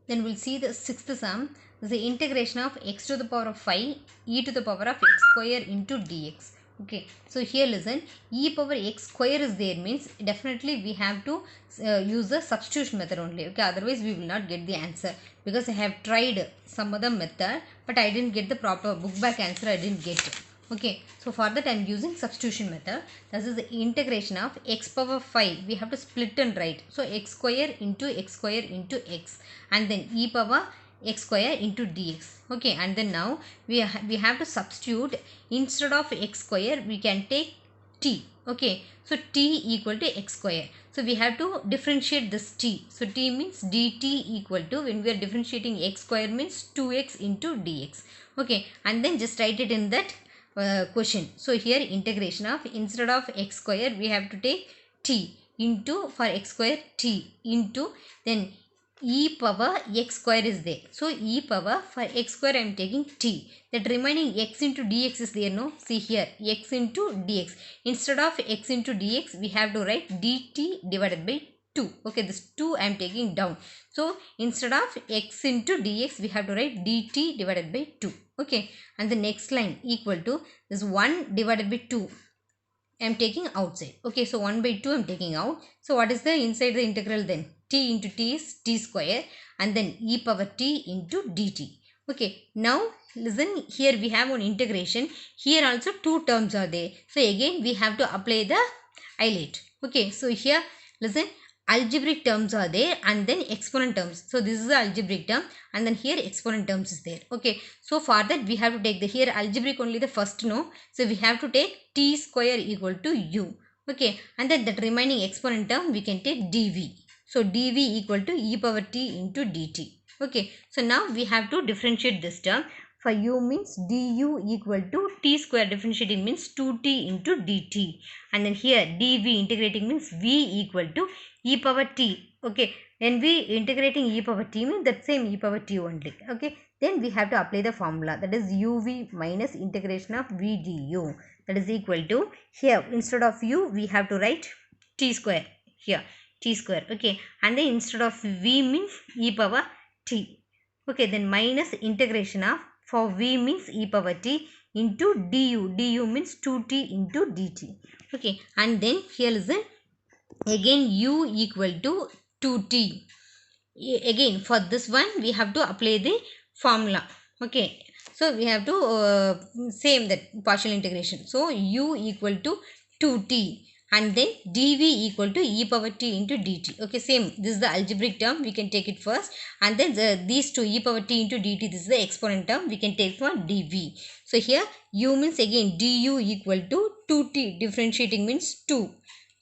Then we'll see the sixth sum is the integration of x to the power of 5 e to the power of x square into dx. Okay, so here listen, e power x square is there means definitely we have to use the substitution method only. Okay, otherwise we will not get the answer, because I have tried some other method but I didn't get the proper book back answer, I didn't get it. Okay, so for that I am using substitution method. This is the integration of x power 5. We have to split and write. So x square into x and then e power x square into dx. Okay, and then now we have to substitute. Instead of x square we can take t. Okay, so t equal to x square. So we have to differentiate this t. So t means dt equal to, when we are differentiating x square means 2x into dx. Okay, and then just write it in that question. So here integration of, instead of x square we have to take t into, for x square t into, then e power x square is there. So e power, for x square I am taking t. That remaining x into dx is there, no? See here, x into dx. Instead of x into dx we have to write dt divided by 2. Okay, this 2 I am taking down. So instead of x into dx we have to write dt divided by 2. Okay, and the next line equal to this 1 divided by 2 I am taking outside. Okay, so 1 by 2 I am taking out. So what is the inside the integral then? T into t is t square and then e power t into dt. Okay, now listen, here we have one integration. Here also two terms are there. So again we have to apply the highlight. Okay, so here listen, algebraic terms are there and then exponent terms. So this is the algebraic term and then here exponent terms is there. Okay, so for that we have to take the, here algebraic only the first, no? So we have to take t square equal to u. Okay, and then that remaining exponent term we can take dv. So dv equal to e power t into dt. Okay, so now we have to differentiate this term. For u means du equal to t square, differentiating means 2t into dt. And then here dv integrating means v equal to e power t. Okay, when we integrating e power t means that same e power t only. Okay, then we have to apply the formula, that is uv minus integration of v du, that is equal to, here instead of u we have to write t square, here t square. Okay, and then instead of v means e power t. Okay, then minus integration of, for v means e power t into du means 2t into dt. Okay, and then here listen, again u equal to 2t. Again for this one we have to apply the formula. Okay, so we have to same that partial integration. So u equal to 2t and then dv equal to e power t into dt. Okay, same, this is the algebraic term, we can take it first, and then these two, e power t into dt, this is the exponent term, we can take for dv. So here u means again du equal to 2t, differentiating means 2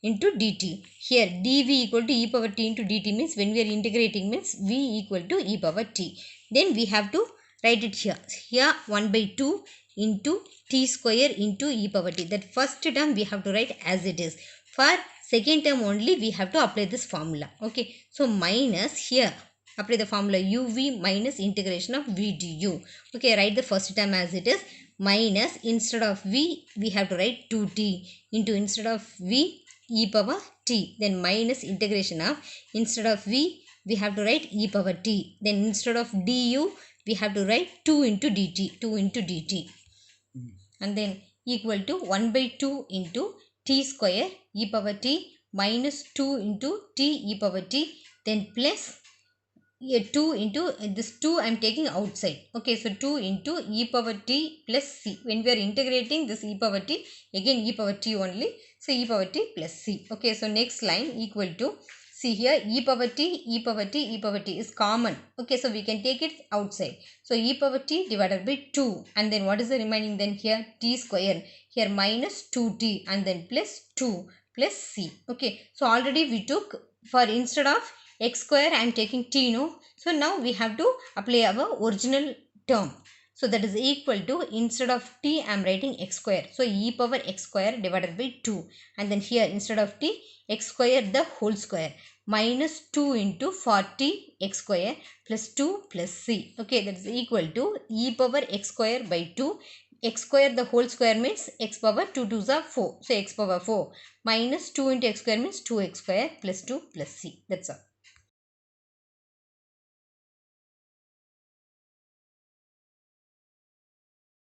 into dt. Here dv equal to e power t into dt means when we are integrating means v equal to e power t. Then we have to write it here. Here 1 by 2 into t square into e power t. That first term we have to write as it is. For second term only we have to apply this formula. Okay, so minus, here apply the formula uv minus integration of v du. Okay, write the first term as it is, minus instead of v we have to write 2t into, instead of v e power t, then minus integration of, instead of v we have to write e power t, then instead of du we have to write 2 into dt, and then equal to 1 by 2 into t square e power t minus 2 into t e power t, then plus 2 into this 2 I am taking outside. Okay, so 2 into e power t plus c. When we are integrating this e power t, again e power t only. So e power t plus c. Okay, so next line equal to, see here e power t is common. Okay, so we can take it outside. So e power t divided by 2, and then what is the remaining then here, t square, here minus 2t and then plus 2 plus c. Okay, so already we took, for instead of x square I am taking t, no? So now we have to apply our original term. So that is equal to, instead of t I am writing x square. So e power x square divided by 2, and then here instead of t, x square the whole square, minus 2 into 40 x square plus 2 plus c. Okay, that is equal to e power x square by 2. X square the whole square means x power 2 2s are 4. So x power 4 minus 2 into x square means 2x square plus 2 plus c. That's all.